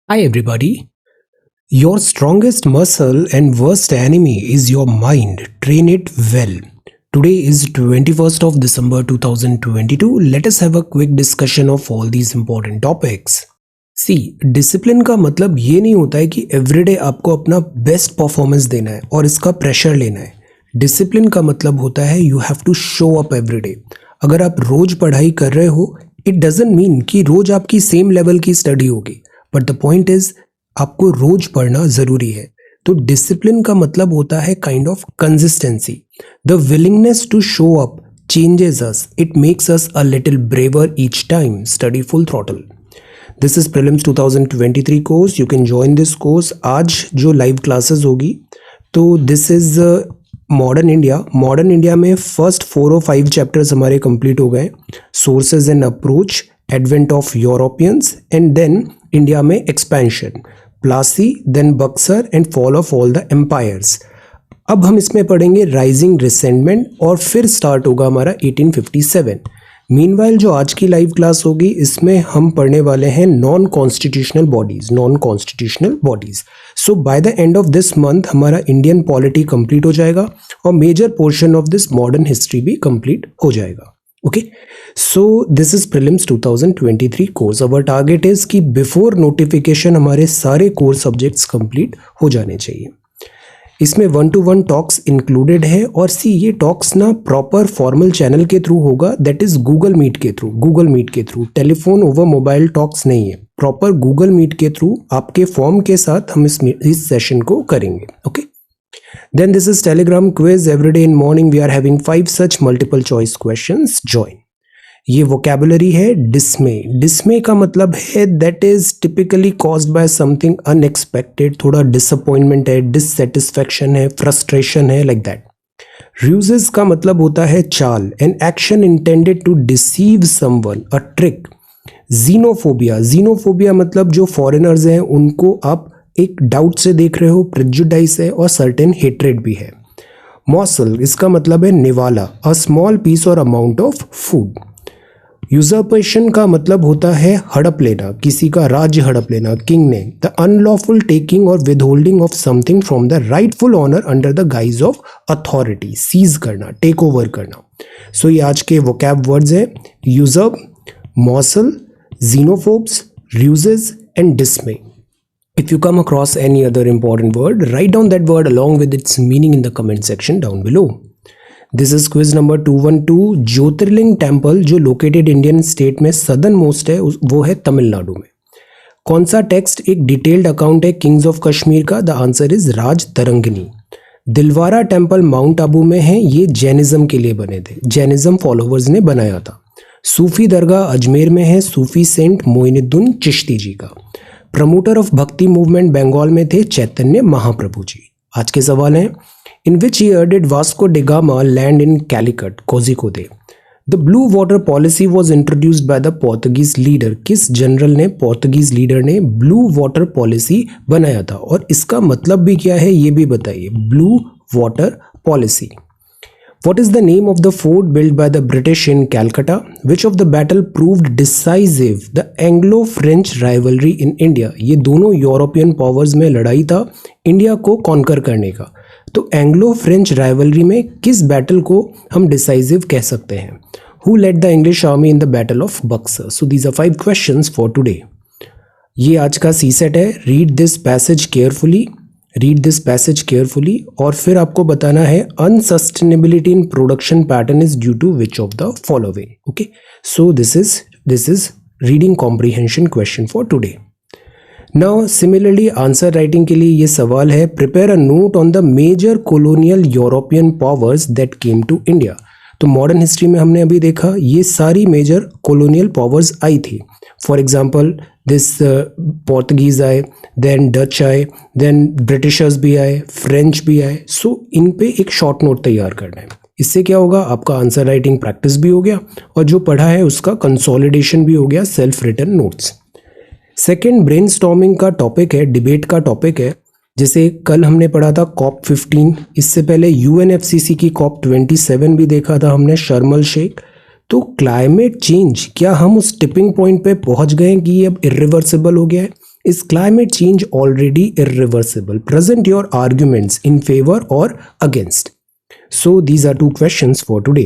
Hi, everybody. Your strongest muscle and worst enemy is your mind. Train it well. Today is 21st of December 2022. Let us have a quick discussion of all these important topics. See discipline का मतलब ये नहीं होता है कि everyday आपको अपना best performance देना है और इसका प्रेशर लेना है। डिसिप्लिन का मतलब होता है you have to show up everyday. अगर आप रोज पढ़ाई कर रहे हो, इट डजंट मीन कि रोज आपकी सेम लेवल की स्टडी होगी, बट द पॉइंट इज आपको रोज पढ़ना जरूरी है। तो डिसिप्लिन का मतलब होता है kind of consistency. The willingness to show up changes us, it makes us a little braver each time. Study full throttle. This is prelims 2023 course. You can join this course. आज जो live classes होगी, तो this is modern India. Modern India में first 4 और 5 chapters हमारे complete हो गए। Sources and approach, advent of Europeans, and then India में expansion, Plassey, then Buxar and fall of all the empires. अब हम इसमें पढ़ेंगे राइजिंग रिसेंटमेंट और फिर स्टार्ट होगा हमारा 1857। मीनवाइल जो आज की लाइव क्लास होगी, इसमें हम पढ़ने वाले हैं non constitutional bodies. So by the end of this month हमारा इंडियन पॉलिटी कंप्लीट हो जाएगा और major portion of this modern history भी कंप्लीट हो जाएगा। Okay, so this is prelims 2023 course. Our target is कि बिफोर नोटिफिकेशन हमारे सारे कोर सब्जेक्ट्स कंप्लीट हो जाने चाहिए। इसमें 1-to-1 टॉक्स इंक्लूडेड है। और सी, ये टॉक्स ना प्रॉपर फॉर्मल चैनल के थ्रू होगा, दैट इज गूगल मीट के through. Telephone over mobile talks नहीं है, प्रॉपर गूगल मीट के थ्रू आपके फॉर्म के साथ हम इस सेशन को करेंगे। Okay, then this is Telegram quiz. Everyday in morning we are having 5 such multiple choice questions. Join. ये वोकैबुलरी है डिस्मे। डिस्मे का मतलब है that is typically caused by something unexpected. थोड़ा डिसअपॉइंटमेंट है, डिससेटिस्फैक्शन है, फ्रस्ट्रेशन है, लाइक दैट। रूजेस का मतलब होता है चाल, an action intended to deceive someone, a trick. Xenophobia मतलब जो फॉरेनर्स हैं उनको आप एक डाउट से देख रहे हो, प्रेजुडाइस है और सर्टेन हेट्रेड भी है। मॉसल, इसका मतलब है निवाला, अ स्मॉल पीस और अमाउंट ऑफ फूड। यूजर्पेशन का मतलब होता है हड़प लेना, किसी का राज्य हड़प लेना, किंग ने। द अनलॉफुल टेकिंग और withholding of something from the rightful owner under the guise of authority, seize करना, टेक ओवर करना। सो ये आज के वोकैब वर्ड्स है: usurp, morsel, xenophobes, ruses and dismay. If you come across any other important word, write down that word along with its meaning in the comment section down below. This is quiz number 212. Jyotirlinga temple जो located Indian state में southern most है, वो है तमिलनाडु में। कौन सा text एक detailed account है किंग्स ऑफ कश्मीर का? The answer is Raj Tarangini. Dilwara temple mount Abu में है, ये जैनिज्म के लिए बने थे, जैनिज्म फॉलोवर्स ने बनाया था। सूफी दरगाह अजमेर में है, सूफी सेंट मोइनुद्दीन चिश्ती जी का। Promoter of bhakti movement Bengal में थे चैतन्य महाप्रभु जी। आज के सवाल हैं: in which year did Vasco da Gama land in Calicut, Kozhikode? The blue water policy was introduced by the Portuguese leader. किस जनरल ने, पोर्तुगीज लीडर ने ब्लू वाटर पॉलिसी बनाया था? और इसका मतलब भी क्या है ये भी बताइए। Blue water policy. What is the name of the fort built by the British in Calcutta? Which of the battle proved decisive? The Anglo-French rivalry in India. ये दोनों यूरोपियन पावर्स में लड़ाई था इंडिया को कॉन्कर करने का। तो Anglo French rivalry में किस बैटल को हम डिसाइसिव कह सकते हैं? Who led the English army in the battle of Buxar? So these are 5 questions for today. ये आज का सी सेट है। रीड दिस पैसेज केयरफुली और फिर आपको बताना है unsustainability in production pattern is due to which of the following. Okay, so this is reading comprehension question for today. Now similarly answer writing के लिए ये सवाल है: prepare a note on the major colonial European powers that came to India. तो modern history में हमने अभी देखा ये सारी मेजर कोलोनियल पावर्स आई थी। फॉर एग्जाम्पल दिस पोर्तुगीज आए, देन डच आए, देन ब्रिटिशर्स भी आए, फ्रेंच भी आए। सो इन पे एक शॉर्ट नोट तैयार करना है। इससे क्या होगा, आपका आंसर राइटिंग प्रैक्टिस भी हो गया और जो पढ़ा है उसका कंसोलिडेशन भी हो गया, self written notes. Second brainstorming का टॉपिक है, डिबेट का टॉपिक है। जैसे कल हमने पढ़ा था कॉप 15, इससे पहले यूएनएफसीसी की कॉप 27 भी देखा था हमने, शर्म एल शेख। तो क्लाइमेट चेंज, क्या हम उस टिपिंग पॉइंट पे पहुंच गए कि ये अब इरिवर्सिबल हो गया है? Is climate change already irreversible? Present your arguments in favor or against. So these are two questions for today.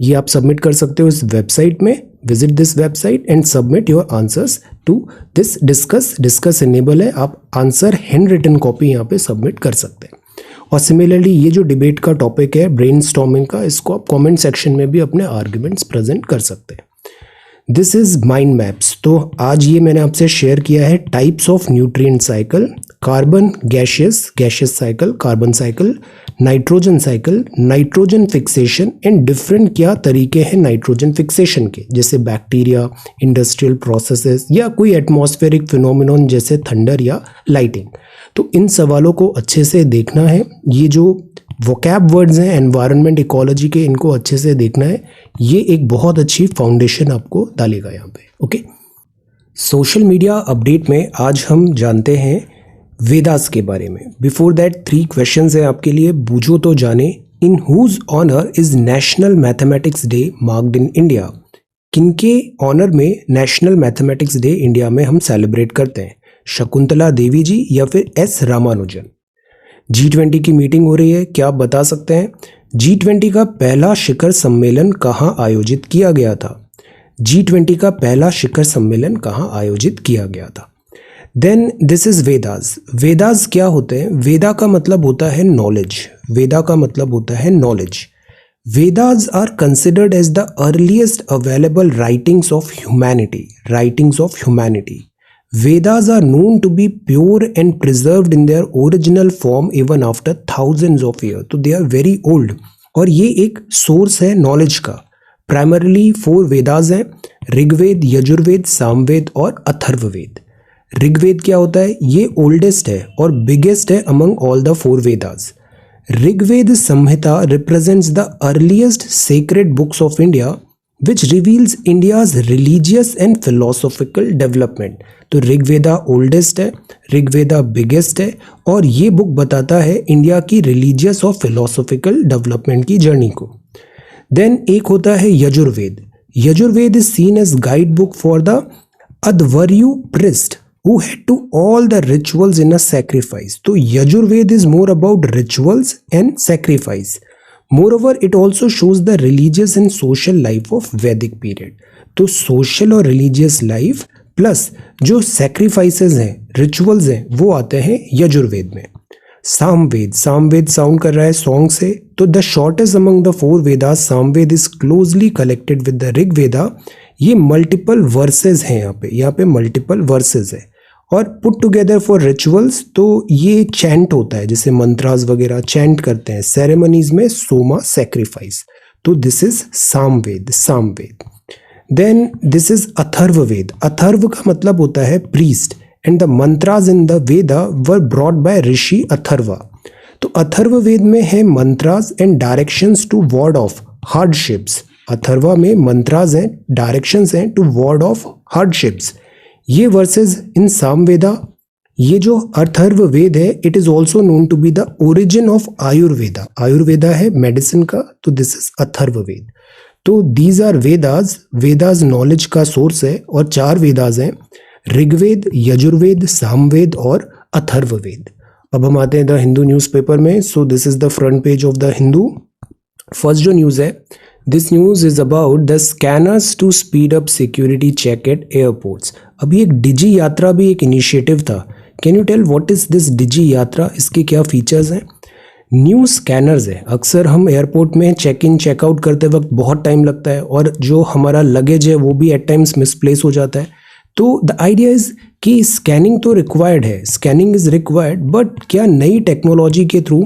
ये आप सबमिट कर सकते हो इस वेबसाइट में. Visit this website and submit your answers to this discuss enable है. आप answer hand written copy यहाँ पे सबमिट कर सकते हैं. और सिमिलरली ये जो डिबेट का टॉपिक है ब्रेनस्टॉर्मिंग का, इसको आप कमेंट सेक्शन में भी अपने आर्ग्यूमेंट्स प्रेजेंट कर सकते हैं. This is mind maps. तो आज ये मैंने आपसे शेयर किया है types of nutrient cycle, carbon gaseous cycle, carbon cycle, nitrogen cycle, nitrogen fixation and different क्या तरीके हैं नाइट्रोजन फिक्सेशन के, जैसे बैक्टीरिया, इंडस्ट्रियल प्रोसेसेस या कोई एटमॉस्फेरिक फिनोमिनॉन जैसे थंडर या लाइटिंग. तो इन सवालों को अच्छे से देखना है. ये जो वोकैब वर्ड्स हैं एनवायरनमेंट इकोलॉजी के, इनको अच्छे से देखना है. ये एक बहुत अच्छी फाउंडेशन आपको डालेगा यहाँ पे. ओके, सोशल मीडिया अपडेट में आज हम जानते हैं वेदास के बारे में. बिफोर दैट 3 क्वेश्चंस हैं आपके लिए. बूझो तो जाने. In whose honour is national mathematics day marked in India? किनके ऑनर में नेशनल मैथमेटिक्स डे इंडिया में हम सेलिब्रेट करते हैं? शकुंतला देवी जी या फिर एस रामानुजन? G20 की मीटिंग हो रही है, क्या आप बता सकते हैं G20 का पहला शिखर सम्मेलन कहाँ आयोजित किया गया था? G20 का पहला शिखर सम्मेलन कहाँ आयोजित किया गया था? Then this is Vedas. Vedas क्या होते हैं? वेदा का मतलब होता है नॉलेज. वेदा का मतलब होता है knowledge. Vedas are considered as the earliest available writings of humanity. Writings of humanity. Vedas are known to be pure and preserved in their original form even after thousands of years. तो they are very old. और ये एक source है knowledge का. Primarily 4 Vedas हैं, ऋग्वेद, यजुर्वेद, सामवेद और अथर्ववेद. ऋग्वेद क्या होता है? ये ओल्डेस्ट है और बिगेस्ट है among all the 4 Vedas. Rigveda Samhita represents the earliest sacred books of India which reveals India's religious and philosophical development. तो ऋग्वेदा ओल्डेस्ट है, ऋग्वेदा बिगेस्ट है और ये बुक बताता है इंडिया की रिलीजियस और फिलोसॉफिकल डेवलपमेंट की जर्नी को. देन एक होता है Yajurveda. Yajurveda is seen as guide book for the adhvaryu priest who had to all the rituals in a sacrifice. तो Yajurveda is more about rituals and sacrifice. Moreover, it also shows the religious and social life of Vedic period. तो social और religious life plus जो sacrifices हैं, rituals हैं, वो आते हैं यजुर्वेद में. सामवेद. सामवेद साउंड कर रहा है सॉन्ग से. तो the shortest among the 4 Vedas, Samaveda is closely collected with the Rigveda. ये मल्टीपल वर्सेज हैं यहाँ पे मल्टीपल वर्सेज है. और पुट टुगेदर फॉर रिचुअल्स, तो ये चैंट होता है, जैसे मंत्रास वगैरह चैंट करते हैं सेरेमनीज में, सोमा सैक्रिफाइस. तो this is Samaveda. Samaveda. Then this is Atharvaveda. Atharva का मतलब होता है priest and the mantras in the Veda were brought by Rishi Atharva. तो अथर्ववेद में है mantras and directions to ward off hardships. Atharva में मंत्रास हैं, डायरेक्शंस हैं टू वॉर्ड ऑफ हार्डशिप्स. ये वर्सेस इन सामवेदा. ये जो अथर्ववेद है, it is also known to be the origin of Ayurveda. Ayurveda है मेडिसिन का, तो दिस इज अथर्ववेद. तो these are Vedas. Vedas knowledge का सोर्स है और 4 वेदास हैं, ऋग्वेद, यजुर्वेद, सामवेद और अथर्ववेद. अब हम आते हैं द हिंदू न्यूज़पेपर में. So this is the front page of the Hindu. First जो न्यूज़ है, this news is about the scanners to speed up security check at airports. अभी एक डिजी यात्रा भी एक इनिशिएटिव था. Can you tell what is this DigiYatra? इसके क्या features हैं? न्यू स्कैनर्स है. अक्सर हम एयरपोर्ट में चेक इन चेकआउट करते वक्त बहुत टाइम लगता है और जो हमारा लगेज है वो भी एट टाइम्स मिसप्लेस हो जाता है. तो द आइडिया इज कि स्कैनिंग तो रिक्वायर्ड है, स्कैनिंग इज रिक्वायर्ड, बट क्या नई टेक्नोलॉजी के थ्रू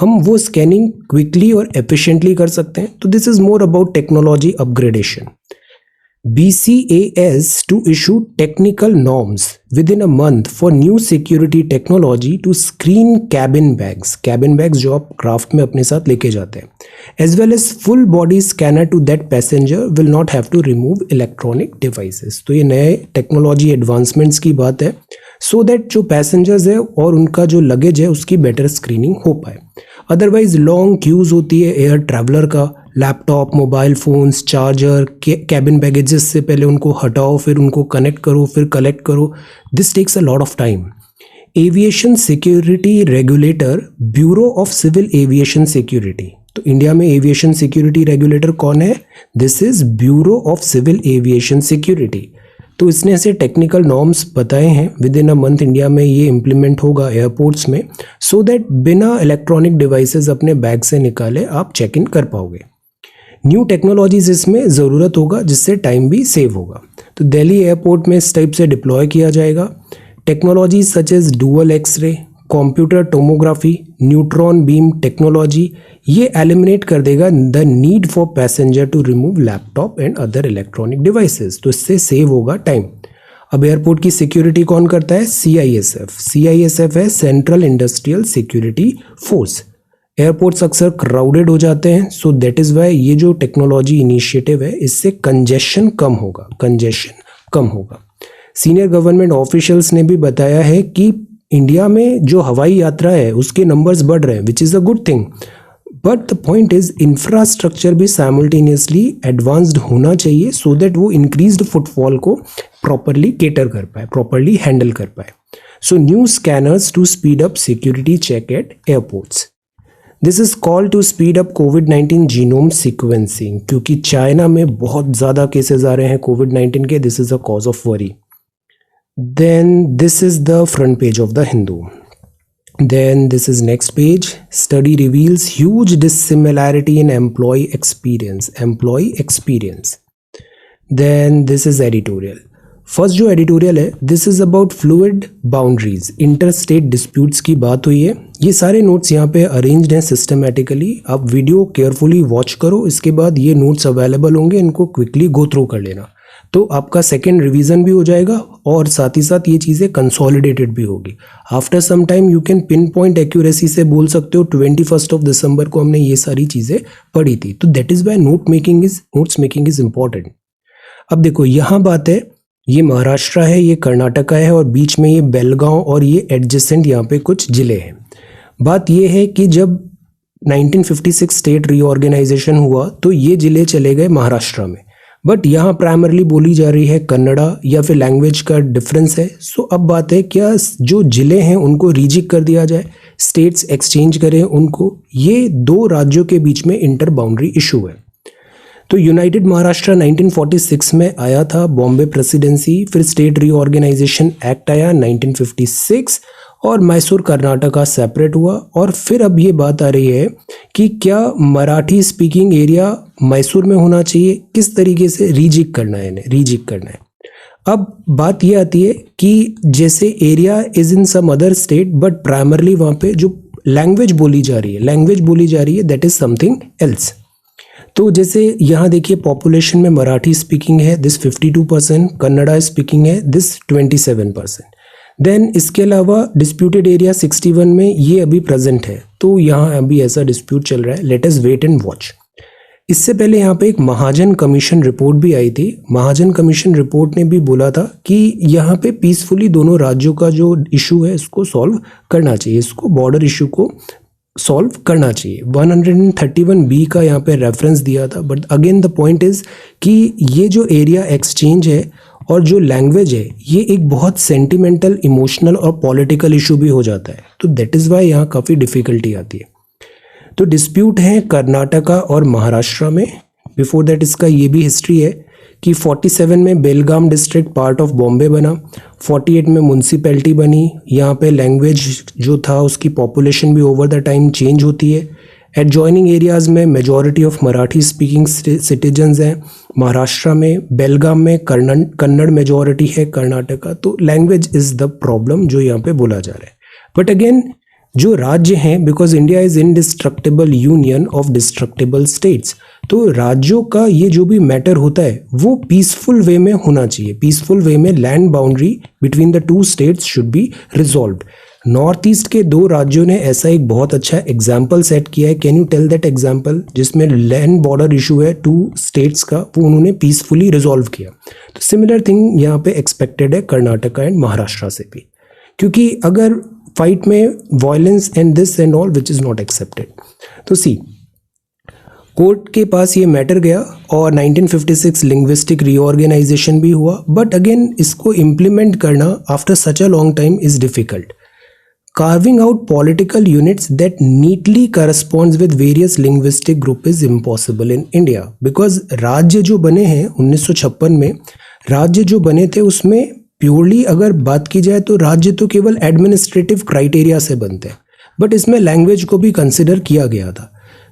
हम वो स्कैनिंग क्विकली और एफिशिएंटली कर सकते हैं? तो this is more about technology upgradation. BCAS to issue technical norms within a month for new security technology to screen cabin bags. Cabin bags जो आप क्राफ्ट में अपने साथ लेके जाते हैं. As well as full body scanner to that passenger will not have to remove electronic devices. तो ये नए टेक्नोलॉजी एडवांसमेंट्स की बात है, so that जो पैसेंजर्स है और उनका जो लगेज है उसकी बेटर स्क्रीनिंग हो पाए. अदरवाइज लॉन्ग क्यूज होती है एयर ट्रैवलर का, laptop, mobile phones, charger, cabin baggages से पहले उनको हटाओ, फिर उनको कनेक्ट करो, फिर कलेक्ट करो. This takes a lot of time. Aviation security regulator, bureau of civil aviation security. तो इंडिया में एविएशन सिक्योरिटी रेगुलेटर कौन है? This is bureau of civil aviation security. तो इसने ऐसे टेक्निकल नॉर्म्स बताए हैं. Within a month India में ये इम्प्लीमेंट होगा एयरपोर्ट्स में, सो दैट बिना इलेक्ट्रॉनिक डिवाइसेस अपने बैग से निकाले आप चेक इन कर पाओगे. न्यू टेक्नोलॉजीज इसमें ज़रूरत होगा, जिससे टाइम भी सेव होगा. तो दिल्ली एयरपोर्ट में इस टाइप से डिप्लॉय किया जाएगा. Technologies such as dual x-ray, computer tomography, neutron beam technology, ये एलिमिनेट कर देगा the need for passenger to remove laptop and other electronic devices. तो इससे सेव होगा टाइम. अब एयरपोर्ट की सिक्योरिटी कौन करता है? CISF. CISF है central industrial security force. Airports अक्सर क्राउडेड हो जाते हैं, सो दैट इज़ वाई ये जो टेक्नोलॉजी इनिशिएटिव है, इससे कंजेशन कम होगा. सीनियर गवर्नमेंट ऑफिशियल्स ने भी बताया है कि इंडिया में जो हवाई यात्रा है उसके नंबर्स बढ़ रहे हैं, which is a good thing. But the point is infrastructure भी साइमल्टेनियसली एडवांस्ड होना चाहिए, सो दैट वो इंक्रीज्ड फुटफॉल को प्रॉपरली केटर कर पाए, प्रॉपरली हैंडल कर पाए. So new scanners to speed up security check at airports. This is called to speed up कोविड-19 जीनोम सीक्वेंसिंग, क्योंकि चाइना में बहुत ज़्यादा केसेस आ रहे हैं कोविड-19 के. This is a cause of worry. Then this is the front page of the Hindu. Then this is next page. Study reveals huge dissimilarity in employee experience. Then this is editorial. First जो editorial है, this is about fluid boundaries, interstate disputes की बात हुई है. ये सारे notes यहाँ पे अरेंज्ड हैं सिस्टमेटिकली. आप वीडियो केयरफुली वॉच करो, इसके बाद ये नोट्स अवेलेबल होंगे, इनको क्विकली गो थ्रू कर लेना. तो आपका सेकेंड रिवीजन भी हो जाएगा और साथ ही साथ ये चीज़ें कंसोलिडेटेड भी होगी. After some time you can pinpoint accuracy से बोल सकते हो 21 दिसंबर को हमने ये सारी चीज़ें पढ़ी थी. तो that is why notes making is important. अब देखो यहाँ बात है, ये महाराष्ट्र है, ये कर्नाटका है और बीच में ये बेलगांव और ये एडजेसेंट यहाँ पे कुछ जिले हैं. बात ये है कि जब 1956 स्टेट रीऑर्गेनाइजेशन हुआ तो ये जिले चले गए महाराष्ट्र में. बट यहाँ प्राइमरली बोली जा रही है कन्नड़ा या फिर लैंग्वेज का डिफरेंस है. सो अब बात है क्या जो जिले हैं उनको रीजिक कर दिया जाए, स्टेट्स एक्सचेंज करें उनको. ये दो राज्यों के बीच में इंटर बाउंड्री इशू है. तो यूनाइटेड महाराष्ट्र 1946 में आया था, बॉम्बे प्रेसिडेंसी, फिर स्टेट रीऑर्गेनाइजेशन एक्ट आया 1956 और मैसूर कर्नाटका सेपरेट हुआ. और फिर अब ये बात आ रही है कि क्या मराठी स्पीकिंग एरिया मैसूर में होना चाहिए, किस तरीके से रीजिक करना है, रीजिक करना है. अब बात ये आती है कि जैसे area is in some other state but primarily वहाँ पे जो लैंग्वेज बोली जा रही है दैट इज समथिंग एल्स. तो जैसे यहाँ देखिए पॉपुलेशन में मराठी स्पीकिंग है दिस 52%, कन्नड़ा स्पीकिंग है दिस 27%. देन इसके अलावा डिस्प्यूटेड एरिया 61 में ये अभी प्रेजेंट है. तो यहाँ अभी ऐसा डिस्प्यूट चल रहा है. Let us wait and watch. इससे पहले यहाँ पे एक महाजन कमीशन रिपोर्ट भी आई थी. महाजन कमीशन रिपोर्ट ने भी बोला था कि यहाँ पे पीसफुली दोनों राज्यों का जो इशू है इसको सॉल्व करना चाहिए, इसको बॉर्डर इशू को सॉल्व करना चाहिए. 131B का यहाँ पे रेफरेंस दिया था. But again the point is कि ये जो एरिया एक्सचेंज है और जो लैंग्वेज है ये एक बहुत सेंटिमेंटल, इमोशनल और पॉलिटिकल इशू भी हो जाता है. तो दैट इज़ वाई यहाँ काफ़ी डिफ़िकल्टी आती है. तो डिस्प्यूट है कर्नाटका और महाराष्ट्र में. बिफोर दैट इसका ये भी हिस्ट्री है कि 47 में बेलगाम डिस्ट्रिक्ट पार्ट ऑफ बॉम्बे बना, 48 में म्यूनसिपैलिटी बनी. यहाँ पे लैंग्वेज जो था उसकी पॉपुलेशन भी ओवर द टाइम चेंज होती है. एडजॉइनिंग एरियाज़ में majority of Marathi speaking citizens हैं. महाराष्ट्र में बेलगाम में कन्नड़ मेजॉरिटी है, कर्नाटका. तो लैंग्वेज इज़ द प्रॉब्लम जो यहाँ पे बोला जा रहा है. बट अगेन जो राज्य हैं, because India is indestructible union of destructible states, तो राज्यों का ये जो भी मैटर होता है वो पीसफुल वे में होना चाहिए. पीसफुल वे में land boundary between the two states should be resolved. North east के दो राज्यों ने ऐसा एक बहुत अच्छा एग्जाम्पल सेट किया है. Can you tell that example, जिसमें लैंड बॉर्डर इशू है टू स्टेट्स का, वो उन्होंने पीसफुली रिजॉल्व किया. तो सिमिलर थिंग यहाँ पे एक्सपेक्टेड है कर्नाटका एंड महाराष्ट्र से भी, क्योंकि अगर फाइट में violence and this and all which is not accepted. तो सी कोर्ट के पास ये मैटर गया और 1956 लिंग्विस्टिक रीऑर्गेनाइजेशन भी हुआ, बट अगेन इसको इम्प्लीमेंट करना after such a long time is difficult. Carving out political units that neatly corresponds with various linguistic group is impossible in India because राज्य जो बने हैं 1956 में, राज्य जो बने थे उसमें प्योरली अगर बात की जाए तो राज्य तो केवल एडमिनिस्ट्रेटिव क्राइटेरिया से बनते हैं, बट इसमें लैंग्वेज को भी कंसिडर किया गया था.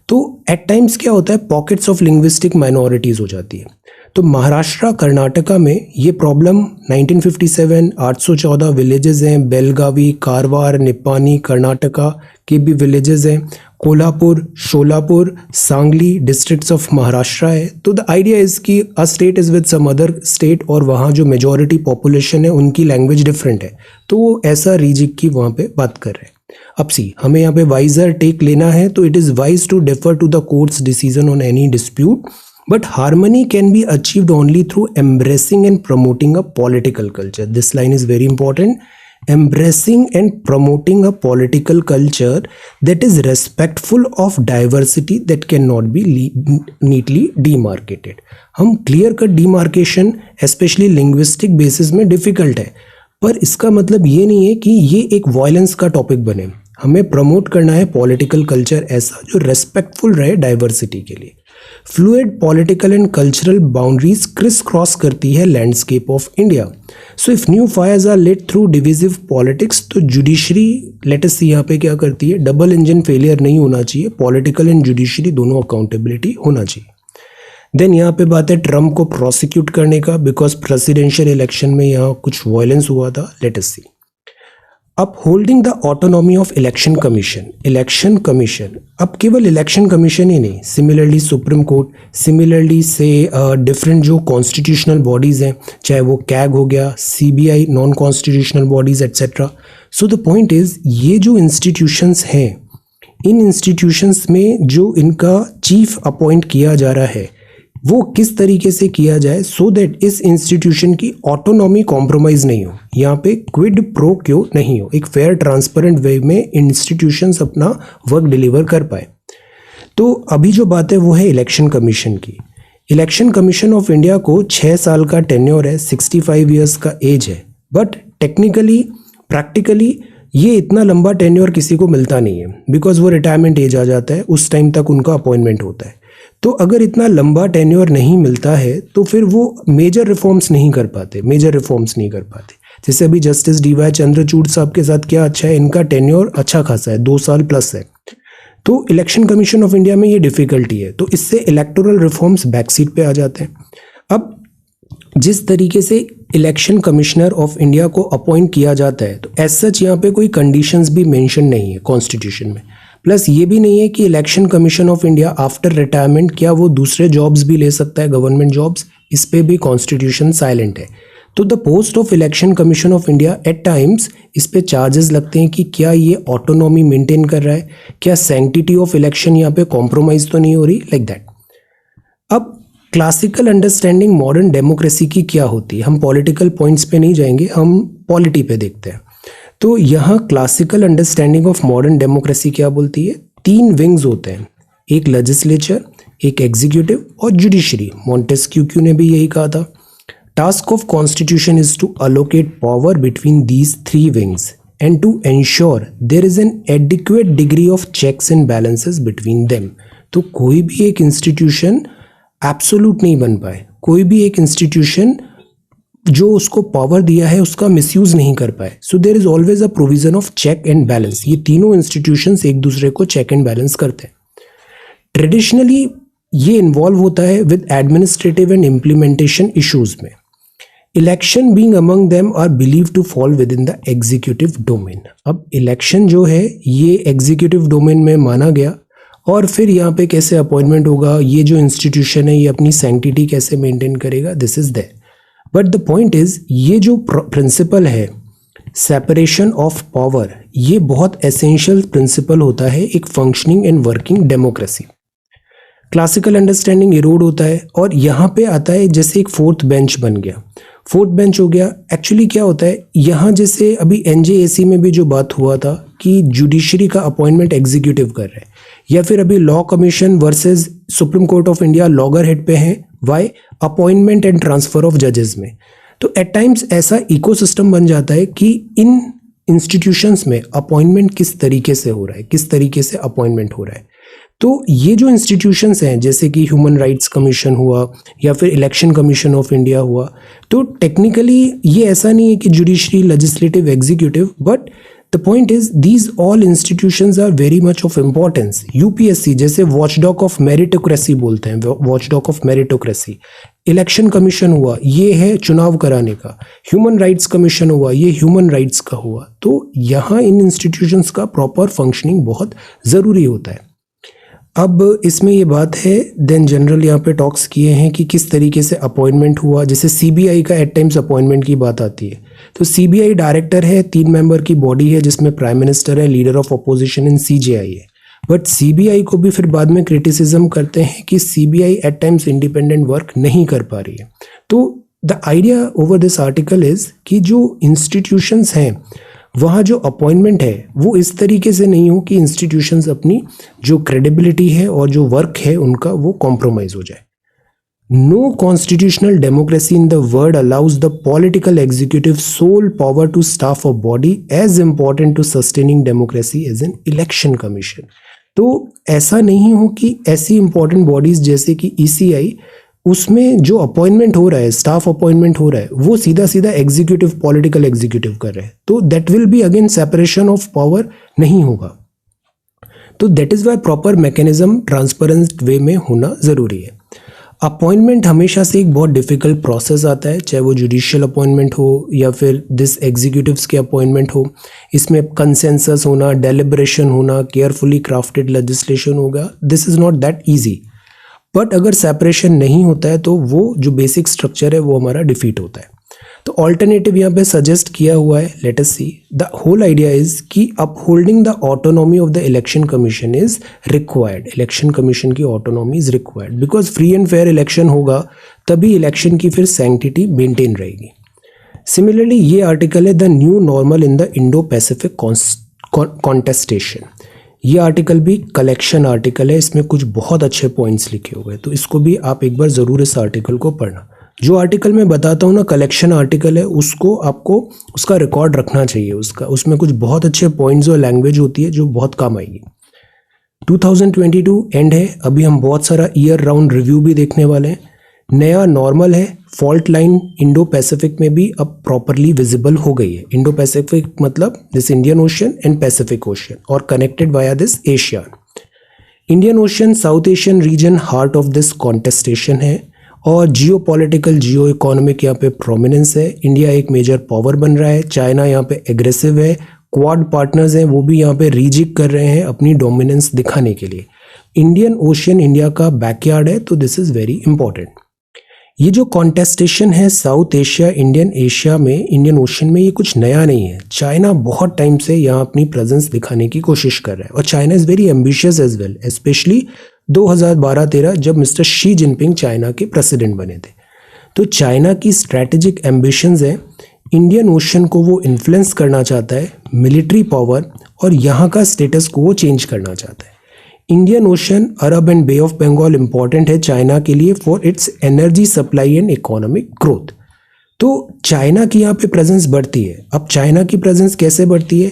तो एट टाइम्स क्या होता है, पॉकेट्स ऑफ लिंग्विस्टिक माइनॉरिटीज हो जाती है. तो महाराष्ट्र कर्नाटका में ये प्रॉब्लम 1957 814 विलेजेस हैं, बेलगावी, कारवार, निपानी कर्नाटका के भी विलेजेस हैं, कोल्हापुर, शोलापुर, सांगली डिस्ट्रिक्ट्स ऑफ महाराष्ट्र है. तो द आइडिया इज़ कि a state is with some other state और वहाँ जो मेजॉरिटी पॉपुलेशन है उनकी लैंग्वेज डिफरेंट है, तो वो ऐसा रीजिक की वहाँ पे बात कर रहे हैं. अब सी हमें यहाँ पे वाइजर टेक लेना है, तो it is wise to defer to the court's decision on any dispute, but harmony can be achieved only through embracing and promoting a political culture. This line is very important. Embracing and promoting a political culture that is respectful of diversity that cannot be neatly demarcated. हम clear cut demarcation especially linguistic basis में difficult है, पर इसका मतलब ये नहीं है कि ये एक violence का topic बने. हमें प्रमोट करना है पॉलिटिकल कल्चर ऐसा जो रेस्पेक्टफुल रहे डाइवर्सिटी के लिए. Fluid political and cultural boundaries crisscross करती है landscape of India. So if new fires are lit through divisive politics, तो जुडिशरी लेटेस्ट यहाँ पे क्या करती है, डबल इंजन फेलियर नहीं होना चाहिए, पॉलिटिकल एंड जुडिशरी दोनों अकाउंटेबिलिटी होना चाहिए. देन यहाँ पे बात है ट्रम्प को प्रोसिक्यूट करने का, बिकॉज प्रेसिडेंशियल इलेक्शन में यहाँ कुछ वायलेंस हुआ था. Let us see. Upholding the autonomy of election commission. Election commission अब केवल इलेक्शन कमीशन ही नहीं, सिमिलरली सुप्रीम कोर्ट, सिमिलरली से डिफरेंट जो कॉन्स्टिट्यूशनल बॉडीज़ हैं, चाहे वो कैग हो गया, CBI, non constitutional bodies etcetera. So the point is ये जो इंस्टीट्यूशंस हैं, इन इंस्टीट्यूशंस में जो इनका चीफ अपॉइंट किया जा रहा है वो किस तरीके से किया जाए सो दैट इस इंस्टीट्यूशन की ऑटोनॉमी कॉम्प्रोमाइज नहीं हो, यहाँ पे क्विड प्रो क्यो नहीं हो, एक फेयर ट्रांसपेरेंट वे में इंस्टीट्यूशंस अपना वर्क डिलीवर कर पाए. तो अभी जो बात है वो है इलेक्शन कमीशन की. इलेक्शन कमीशन ऑफ इंडिया को 6 साल का टेन्योर है, 65 ईयर्स का एज है, बट टेक्निकली प्रैक्टिकली ये इतना लंबा टेन्योर किसी को मिलता नहीं है, बिकॉज वो रिटायरमेंट एज आ जाता है, उस टाइम तक उनका अपॉइंटमेंट होता है. तो अगर इतना लंबा टेन्योर नहीं मिलता है तो फिर वो मेजर रिफॉर्म्स नहीं कर पाते. जैसे अभी जस्टिस डीवाई चंद्रचूड़ साहब के साथ क्या अच्छा है, इनका टेन्योर अच्छा खासा है, 2 साल प्लस है. तो इलेक्शन कमीशन ऑफ इंडिया में ये डिफिकल्टी है, तो इससे इलेक्टोरल रिफॉर्म्स बैकसीट पे आ जाते हैं. अब जिस तरीके से इलेक्शन कमिश्नर ऑफ इंडिया को अपॉइंट किया जाता है, तो एज सच यहाँ पे कोई कंडीशंस भी मेंशन नहीं है कॉन्स्टिट्यूशन में. प्लस ये भी नहीं है कि election commission of India after retirement क्या वो दूसरे जॉब्स भी ले सकता है, गवर्नमेंट जॉब्स, इस पे भी कॉन्स्टिट्यूशन साइलेंट है. तो the post of election commission of India at times इस पे चार्जेस लगते हैं कि क्या ये ऑटोनॉमी मेंटेन कर रहा है, क्या सैंक्टिटी ऑफ इलेक्शन यहाँ पे कॉम्प्रोमाइज तो नहीं हो रही, लाइक दैट. अब क्लासिकल अंडरस्टैंडिंग मॉडर्न डेमोक्रेसी की क्या होती है, हम पॉलिटिकल पॉइंट्स पे नहीं जाएंगे, हम पॉलिटी पे देखते हैं. तो यहाँ classical understanding of modern democracy क्या बोलती है, 3 विंग्स होते हैं, एक लेजिस्लेचर, एक एग्जीक्यूटिव और जुडिशरी. मॉन्टेस्क्यू ने भी यही कहा था. Task of constitution is to allocate power between these 3 wings and to ensure there is an adequate degree of checks and balances between them. तो कोई भी एक इंस्टीट्यूशन एब्सोल्यूट नहीं बन पाए, कोई भी एक इंस्टीट्यूशन जो उसको पावर दिया है उसका मिसयूज नहीं कर पाए. So there is always a provision of check and balance. ये तीनों इंस्टीट्यूशंस एक दूसरे को चेक एंड बैलेंस करते हैं. ट्रेडिशनली ये इन्वॉल्व होता है with administrative and implementation issues में. Election being among them are believe to fall within the executive domain. अब इलेक्शन जो है ये एग्जीक्यूटिव डोमेन में माना गया, और फिर यहाँ पे कैसे अपॉइंटमेंट होगा, ये जो इंस्टीट्यूशन है ये अपनी सैंक्टिटी कैसे मेंटेन करेगा, this is there. But the point is ये जो प्रिंसिपल है सेपरेशन ऑफ पावर, ये बहुत एसेंशियल प्रिंसिपल होता है एक functioning and working democracy. Classical understanding Erode होता है और यहाँ पे आता है जैसे एक 4th बेंच बन गया. 4th बेंच हो गया. एक्चुअली क्या होता है यहाँ, जैसे अभी एनजेएसी में भी जो बात हुआ था कि जुडिशरी का अपॉइंटमेंट एग्जीक्यूटिव कर रहा है, या फिर अभी law commission versus supreme court of India loggerhead पे हैं, why appointment and transfer of जजेस में। तो एट टाइम्स ऐसा इकोसिस्टम बन जाता है कि इन इंस्टीट्यूशंस में अपॉइंटमेंट किस तरीके से हो रहा है, किस तरीके से अपॉइंटमेंट हो रहा है। तो ये जो इंस्टीट्यूशंस हैं जैसे कि ह्यूमन राइट्स कमीशन हुआ या फिर इलेक्शन कमीशन ऑफ इंडिया हुआ, तो टेक्निकली ये ऐसा नहीं है कि judiciary, legislative, executive, but the point is these all institutions are very much of importance. UPSC जैसे वॉचडॉग ऑफ मेरिटोक्रेसी बोलते हैं, watchdog of meritocracy. Election commission हुआ, ये है चुनाव कराने का। ह्यूमन राइट्स कमीशन हुआ, ये ह्यूमन राइट्स का हुआ। तो यहाँ इन इंस्टीट्यूशंस का प्रॉपर फंक्शनिंग बहुत ज़रूरी होता है। अब इसमें ये बात है, देन जनरल यहाँ पे टॉक्स किए हैं कि किस तरीके से अपॉइंटमेंट हुआ। जैसे सीबीआई का एट टाइम्स अपॉइंटमेंट की बात आती है, तो सीबीआई डायरेक्टर है, 3 मेंबर की बॉडी है जिसमें प्राइम मिनिस्टर है, leader of opposition in CJI है। बट सीबीआई को भी फिर बाद में क्रिटिसिज्म करते हैं कि CBI at times independent work नहीं कर पा रही है। तो the idea over this article is कि जो इंस्टीट्यूशंस हैं वहाँ जो अपॉइंटमेंट है वो इस तरीके से नहीं हो कि इंस्टीट्यूशंस अपनी जो क्रेडिबिलिटी है और जो वर्क है उनका वो कॉम्प्रोमाइज हो जाए। No constitutional democracy in the world allows the political executive sole power to staff a body as important to sustaining democracy as an election commission. तो ऐसा नहीं हो कि ऐसी इंपॉर्टेंट बॉडीज जैसे कि ईसीआई, उसमें जो अपॉइंटमेंट हो रहा है, स्टाफ अपॉइंटमेंट हो रहा है, वो सीधा सीधा एग्जीक्यूटिव, पॉलिटिकल एग्जीक्यूटिव कर रहे हैं। तो that will be again separation of power नहीं होगा। तो that is why proper mechanism transparent way में होना जरूरी है। अपॉइंटमेंट हमेशा से एक बहुत डिफिकल्ट प्रोसेस आता है, चाहे वो जुडिशियल अपॉइंटमेंट हो या फिर दिस एग्जीक्यूटिव्स के अपॉइंटमेंट हो। इसमें कंसेंसस होना, डेलिब्रेशन होना, केयरफुली क्राफ्टेड लेजिस्लेशन होगा। This is not that easy. But अगर सेपरेशन नहीं होता है तो वो जो बेसिक स्ट्रक्चर है वो हमारा डिफीट होता है। तो ऑल्टरनेटिव यहाँ पे सजेस्ट किया हुआ है, let us see. The whole idea is कि upholding the autonomy of the election commission is required. Election commission की autonomy is required because free and fair election होगा तभी इलेक्शन की फिर सैंक्टिटी मेंटेन रहेगी। सिमिलरली ये आर्टिकल है the new normal in the Indo Pacific contestation. ये article भी कलेक्शन आर्टिकल है, इसमें कुछ बहुत अच्छे पॉइंट्स लिखे हुए हैं, तो इसको भी आप एक बार ज़रूर इस आर्टिकल को पढ़ना। जो आर्टिकल मैं बताता हूँ ना, कलेक्शन आर्टिकल है, उसको आपको उसका रिकॉर्ड रखना चाहिए। उसमें कुछ बहुत अच्छे पॉइंट्स और लैंग्वेज होती है जो बहुत काम आएगी। 2022 एंड है, अभी हम बहुत सारा ईयर राउंड रिव्यू भी देखने वाले हैं। नया नॉर्मल है, फॉल्ट लाइन इंडो पैसिफिक में भी अब प्रॉपरली विजिबल हो गई है। इंडो पैसिफिक मतलब this Indian Ocean and Pacific Ocean और connected via this Asia. Indian Ocean South Asian region heart of this contestation है और जियो पॉलिटिकल, जियो इकोनॉमिक यहाँ पे प्रोमिनेंस है। इंडिया एक मेजर पावर बन रहा है, चाइना यहाँ पे एग्रेसिव है, क्वाड पार्टनर्स हैं वो भी यहाँ पे रीजिक कर रहे हैं अपनी डोमिनेंस दिखाने के लिए। इंडियन ओशन इंडिया का बैकयार्ड है, तो दिस इज वेरी इंपॉर्टेंट। ये जो कॉन्टेस्टेशन है साउथ एशिया, इंडियन एशिया में, इंडियन ओशन में, ये कुछ नया नहीं है। चाइना बहुत टाइम से यहाँ अपनी प्रेजेंस दिखाने की कोशिश कर रहा है और China is very ambitious as well, specially 2012-13 जब मिस्टर शी जिनपिंग चाइना के प्रेसिडेंट बने थे। तो चाइना की स्ट्रैटेजिक एम्बिशंस है, इंडियन ओशन को वो इन्फ्लुएंस करना चाहता है, मिलिट्री पावर और यहाँ का स्टेटस को वो चेंज करना चाहता है। Indian Ocean, Arab and bay of Bengal important है चाइना के लिए for its energy supply and economic growth. तो चाइना की यहाँ पे प्रेजेंस बढ़ती है। अब चाइना की प्रेजेंस कैसे बढ़ती है?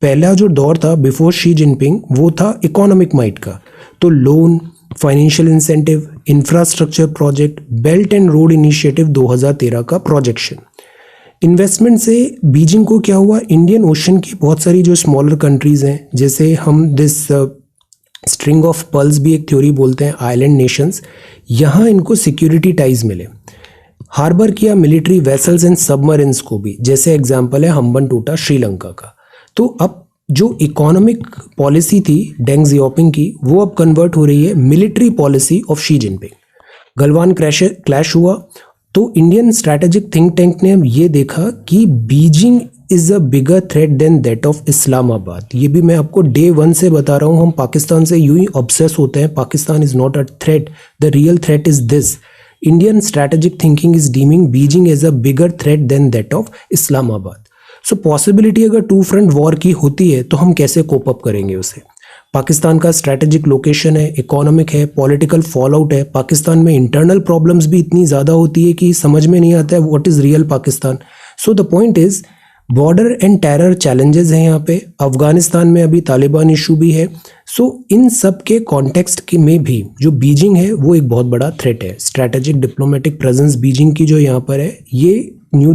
पहला जो दौर था बिफोर शी जिनपिंग वो था इकोनॉमिक माइट का, तो loan, financial incentive, infrastructure project, belt and road initiative 2013 का प्रोजेक्शन। इन्वेस्टमेंट से बीजिंग को क्या हुआ, इंडियन ओशन की बहुत सारी जो स्मॉलर कंट्रीज हैं, जैसे हम दिस स्ट्रिंग ऑफ पर्ल्स भी एक थ्योरी बोलते हैं, आइलैंड नेशंस, यहाँ इनको सिक्योरिटी टाइज मिले। हार्बर किया मिलिट्री वेसल्स एंड सबमरीन्स को भी, जैसे एग्जांपल है हम्बनटोटा श्रीलंका का। तो अब जो इकोनॉमिक पॉलिसी थी डेंग जियाओपिंग की, वो अब कन्वर्ट हो रही है military policy of Xi Jinping. Galwan clash हुआ तो इंडियन स्ट्रैटेजिक थिंक टैंक ने ये देखा कि Beijing is a bigger threat than that of Islamabad. ये भी मैं आपको डे 1 से बता रहा हूँ, हम पाकिस्तान से यूं ही ऑब्सेस होते हैं, Pakistan is not a threat, the real threat is this. Indian strategic thinking is deeming Beijing as a bigger threat than that of Islamabad. So possibility अगर टू फ्रंट वॉर की होती है तो हम कैसे कोप अप करेंगे उसे? पाकिस्तान का स्ट्रैटेजिक लोकेशन है, इकोनॉमिक है, पॉलिटिकल फॉलआउट है। पाकिस्तान में इंटरनल प्रॉब्लम्स भी इतनी ज़्यादा होती है कि समझ में नहीं आता है what is real Pakistan. So the point is border and terror challenges हैं यहाँ पे। अफगानिस्तान में अभी तालिबान इशू भी है। सो इन सब के कॉन्टेक्स्ट के में भी जो बीजिंग है वो एक बहुत बड़ा थ्रेट है। स्ट्रैटेजिक डिप्लोमेटिक प्रेजेंस बीजिंग की जो यहाँ पर है, ये न्यू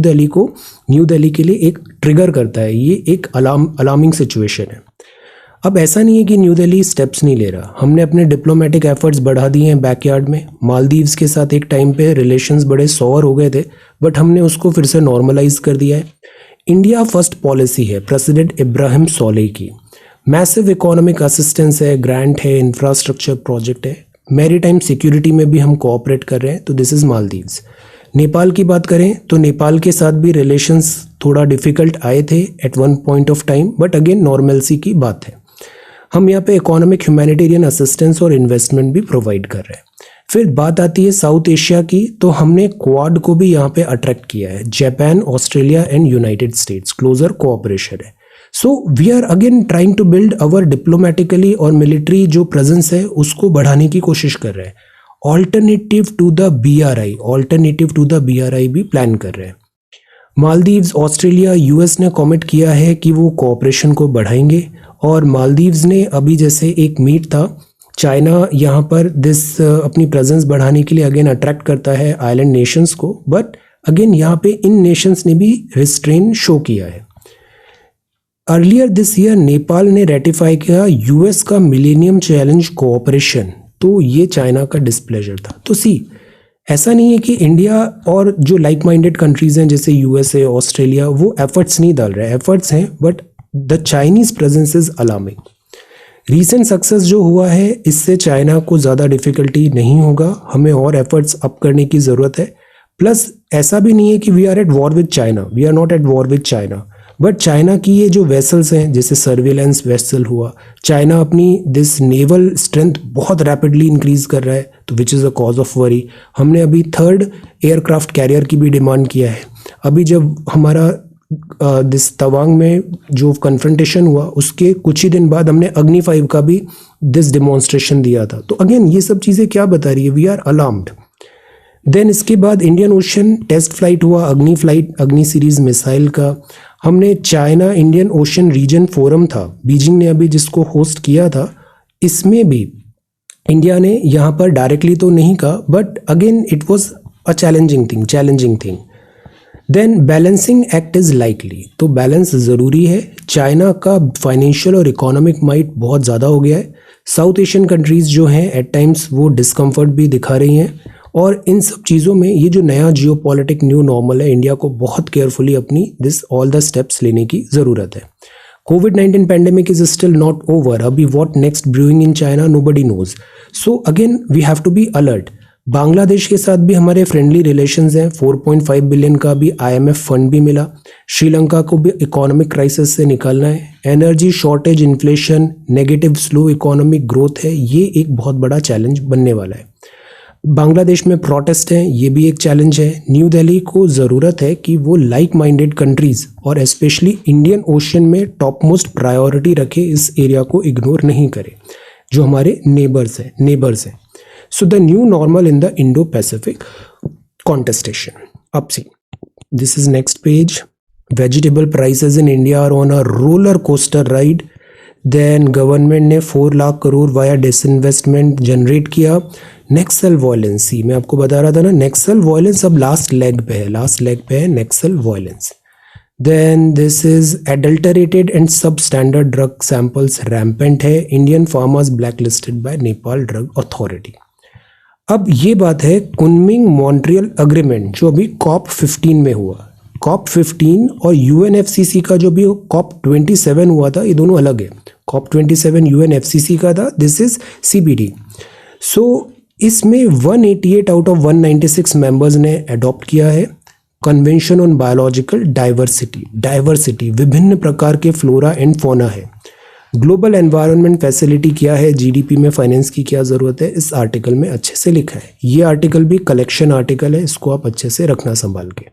दिल्ली के लिए एक ट्रिगर करता है। ये एक अलार्मिंग सिचुएशन है। अब ऐसा नहीं है कि न्यू दिल्ली स्टेप्स नहीं ले रहा। हमने अपने डिप्लोमेटिक एफर्ट्स बढ़ा दिए हैं बैकयार्ड में। मालदीव्स के साथ एक टाइम पे रिलेशंस बड़े सॉर हो गए थे, बट हमने उसको फिर से नॉर्मलाइज कर दिया है। इंडिया फर्स्ट पॉलिसी है प्रेसिडेंट इब्राहिम सोलेह की। मैसिव इकोनॉमिक असिस्टेंस है, ग्रांट है, इंफ्रास्ट्रक्चर प्रोजेक्ट है। मैरीटाइम सिक्योरिटी में भी हम कोऑपरेट कर रहे हैं, तो दिस इज़ मालदीव्स। नेपाल की बात करें तो नेपाल के साथ भी रिलेशंस थोड़ा डिफ़िकल्ट आए थे at one point of time, but again normalcy की बात है। हम यहाँ पे इकोनॉमिक ह्यूमैनिटेरियन असिस्टेंस और इन्वेस्टमेंट भी प्रोवाइड कर रहे हैं। फिर बात आती है साउथ एशिया की, तो हमने क्वाड को भी यहाँ पे अट्रैक्ट किया है। Japan, Australia and United States closer cooperation है। So we are again trying to build our diplomatically और मिलिट्री जो प्रेजेंस है उसको बढ़ाने की कोशिश कर रहे हैं। ऑल्टरनेटिव टू द BRI भी प्लान कर रहे हैं। मालदीव्स, ऑस्ट्रेलिया, यूएस ने कमेंट किया है कि वो कोऑपरेशन को बढ़ाएंगे। और मालदीव्स ने अभी जैसे एक मीट था, चाइना यहाँ पर अपनी प्रेजेंस बढ़ाने के लिए अगेन अट्रैक्ट करता है आइलैंड नेशंस को, बट अगेन यहाँ पे इन नेशंस ने भी रिस्ट्रेन शो किया है। अर्लियर दिस ईयर नेपाल ने रेटिफाई किया यूएस का मिलेनियम चैलेंज कोऑपरेशन, तो ये चाइना का डिस्प्लेजर था। तो ऐसा नहीं है कि इंडिया और जो लाइक माइंडेड कंट्रीज हैं जैसे यूएसए, ऑस्ट्रेलिया, वो एफर्ट्स नहीं डाल रहे। एफर्ट्स हैं, but the Chinese presence is alarming. Recent success जो हुआ है इससे चाइना को ज़्यादा डिफिकल्टी नहीं होगा। हमें और एफर्ट्स अप करने की ज़रूरत है। प्लस ऐसा भी नहीं है कि we are at war with China, we are not at war with China, but China की ये जो वेसल्स हैं जैसे सर्विलेंस वेसल हुआ, चाइना अपनी दिस नेवल स्ट्रेंथ बहुत रैपिडली इंक्रीज कर रहा है, तो which is a cause of worry. हमने अभी 3rd एयरक्राफ्ट कैरियर की भी डिमांड किया है। अभी जब हमारा दिस तवांग में जो कन्फ्रंटेशन हुआ उसके कुछ ही दिन बाद हमने अग्नि 5 का भी दिस डिमॉन्स्ट्रेशन दिया था। तो अगेन ये सब चीज़ें क्या बता रही है, वी आर अलार्म्ड। देन इसके बाद इंडियन ओशन टेस्ट फ्लाइट हुआ, अग्नि सीरीज मिसाइल का। हमने China Indian Ocean region forum था बीजिंग ने अभी जिसको होस्ट किया था, इसमें भी इंडिया ने यहाँ पर डायरेक्टली तो नहीं कहा, but again it was a challenging thing. Then balancing act is likely, तो बैलेंस ज़रूरी है। चाइना का फाइनेंशियल और इकोनॉमिक माइट बहुत ज़्यादा हो गया है। साउथ एशियन कंट्रीज़ जो हैं एट टाइम्स वो डिस्कम्फर्ट भी दिखा रही हैं, और इन सब चीज़ों में ये जो नया जियोपॉलिटिक न्यू नॉर्मल है, इंडिया को बहुत केयरफुली अपनी ऑल द स्टेप्स लेने की ज़रूरत है। कोविड-19 pandemic is still not over. अभी what next brewing in China nobody knows. So again we have to be alert. Bangladesh के साथ भी हमारे फ्रेंडली रिलेशंस हैं। 4.5 बिलियन का भी IMF फंड भी मिला। श्रीलंका को भी इकोनॉमिक क्राइसिस से निकलना है। Energy shortage, inflation, negative slow economic growth है, ये एक बहुत बड़ा चैलेंज बनने वाला है। बांग्लादेश में प्रोटेस्ट हैं, ये भी एक चैलेंज है। न्यू दिल्ली को ज़रूरत है कि वो लाइक माइंडेड कंट्रीज़ और स्पेशली इंडियन ओशन में टॉप मोस्ट प्रायोरिटी रखे, इस एरिया को इग्नोर नहीं करे जो हमारे नेबर्स हैं। So the new normal in the Indo-Pacific contestation. Up see, this is next page. Vegetable prices in India are on a roller coaster ride. Then government ने 4 lakh crore via disinvestment generate किया। Naxal violence, मैं आपको बता रहा था ना, Naxal violence अब last leg पे है Naxal violence. Then this is adulterated and substandard drug samples rampant है। Indian pharmas blacklisted by Nepal drug authority. अब ये बात है कुनमिंग मॉन्ट्रियल अग्रीमेंट जो अभी COP15 में हुआ। COP15 और UNFCCC का जो भी COP27 हुआ था, ये दोनों अलग है। COP27 UNFCCC का था, दिस इज CBD। सो इसमें 188 आउट ऑफ 196 मेंबर्स ने अडॉप्ट किया है कन्वेंशन ऑन बायोलॉजिकल डाइवर्सिटी, विभिन्न प्रकार के फ्लोरा एंड फौना है। ग्लोबल एनवायरनमेंट फैसिलिटी क्या है, GDP में फाइनेंस की क्या ज़रूरत है, इस आर्टिकल में अच्छे से लिखा है। ये आर्टिकल भी कलेक्शन आर्टिकल है, इसको आप अच्छे से रखना संभाल के।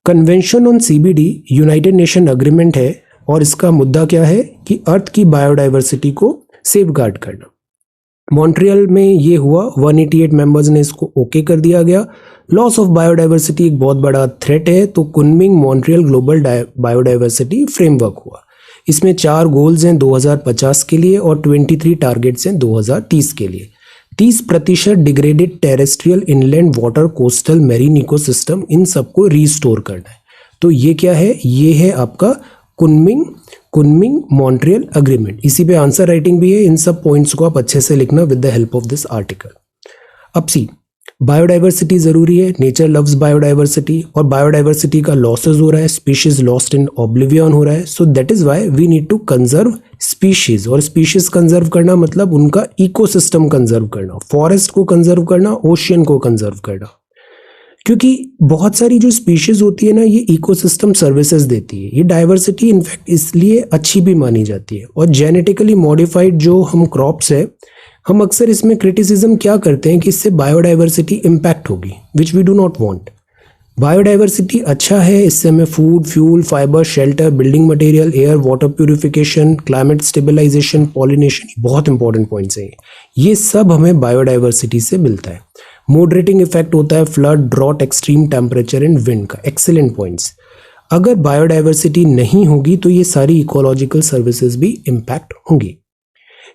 Convention on CBD United nation agreement है, और इसका मुद्दा क्या है कि अर्थ की बायोडाइवर्सिटी को सेफगार्ड करना। मॉन्ट्रियल में ये हुआ, 188 मेंबर्स ने इसको ओके कर दिया गया। लॉस ऑफ बायोडाइवर्सिटी एक बहुत बड़ा थ्रेट है, तो Kunming Montreal global biodiversity framework हुआ। इसमें 4 गोल्स हैं 2050 के लिए और 23 टारगेट्स हैं 2030 के लिए। 30% degraded terrestrial inland water coastal marine ecosystem, इन सबको रीस्टोर करना है। तो ये क्या है, ये है आपका कुनमिंग मॉन्ट्रियल एग्रीमेंट। इसी पे आंसर राइटिंग भी है। इन सब पॉइंट्स को आप अच्छे से लिखना with the help of this article. अब सी, बायोडाइवर्सिटी जरूरी है, नेचर लव्स बायोडाइवर्सिटी, और बायोडाइवर्सिटी का लॉसेस हो रहा है, स्पीशीज लॉस्ट इन ऑब्लिवियन हो रहा है। So that is why we need to conserve species, और स्पीशीज कंजर्व करना मतलब उनका इकोसिस्टम कंजर्व करना, फॉरेस्ट को कंजर्व करना, ओशियन को कंजर्व करना। क्योंकि बहुत सारी जो स्पीशीज होती है ना, ये इकोसिस्टम सर्विसेज देती है। ये डाइवर्सिटी इनफैक्ट इसलिए अच्छी भी मानी जाती है। और जेनेटिकली मॉडिफाइड जो हम क्रॉप्स है, हम अक्सर इसमें क्रिटिसिज्म क्या करते हैं कि इससे बायोडाइवर्सिटी इम्पैक्ट होगी, which we do not want. Biodiversity अच्छा है, इससे हमें food, fuel, fibre, shelter, building material, air, water purification, climate stabilisation, pollination, बहुत इंपॉर्टेंट पॉइंट्स हैं ये सब हमें बायोडाइवर्सिटी से मिलता है। मॉडरेटिंग इफेक्ट होता है flood, drought, extreme temperature and wind का, एक्सीलेंट पॉइंट्स। अगर बायोडाइवर्सिटी नहीं होगी तो ये सारी इकोलॉजिकल सर्विसेज भी इम्पैक्ट होंगी।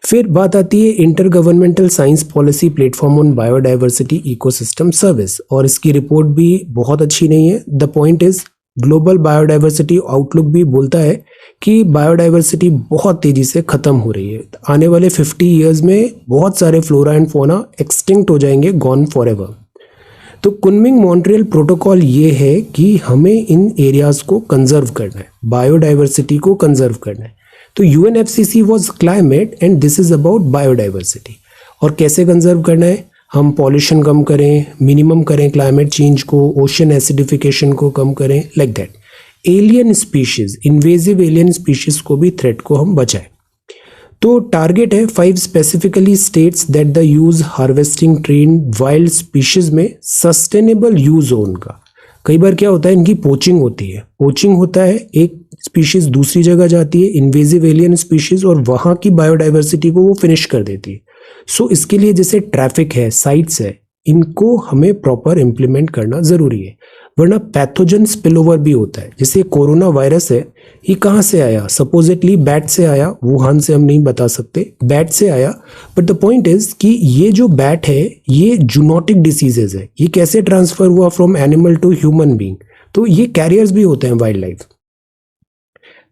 फिर बात आती है inter governmental science policy platform on biodiversity ecosystem service, और इसकी रिपोर्ट भी बहुत अच्छी नहीं है। The point is, global biodiversity outlook भी बोलता है कि बायोडाइवर्सिटी बहुत तेजी से खत्म हो रही है। आने वाले 50 ईयर्स में बहुत सारे फ्लोरा एंड फोना एक्सटिंक्ट हो जाएंगे, गॉन फॉर एवर। तो कुनमिंग मॉन्ट्रियल प्रोटोकॉल ये है कि हमें इन एरियाज को कंजर्व करना है, बायोडाइवर्सिटी को कंजर्व करना है। तो UNFCCC was climate and this is about biodiversity. और कैसे कंजर्व करना है, हम पॉल्यूशन कम करें, मिनिमम करें क्लाइमेट चेंज को, ओशन एसिडिफिकेशन को कम करें, like that. Alien species, invasive alien species को भी थ्रेट को हम बचाएं। तो टारगेट है 5 specifically states that the use harvesting trend wild species में सस्टेनेबल यूज हो उनका। कई बार क्या होता है, इनकी पोचिंग होती है। पोचिंग होता है, एक स्पीशीज दूसरी जगह जाती है, इन्वेजिव एलियन स्पीशीज, और वहां की बायोडाइवर्सिटी को वो फिनिश कर देती है। सो इसके लिए जैसे ट्रैफिक है, साइट्स है, इनको हमें प्रॉपर इम्प्लीमेंट करना जरूरी है, वरना पैथोजन स्पिलओवर भी होता है। जैसे कोरोना वायरस है, ये कहाँ से आया, सपोजिटली बैट से आया, वुहान से हम नहीं बता सकते, बैट से आया। बट द पॉइंट इज कि ये जो बैट है, ये जूनोटिक डिसीजेज है। ये कैसे ट्रांसफर हुआ from animal to human being, तो ये कैरियर्स भी होते हैं wildlife.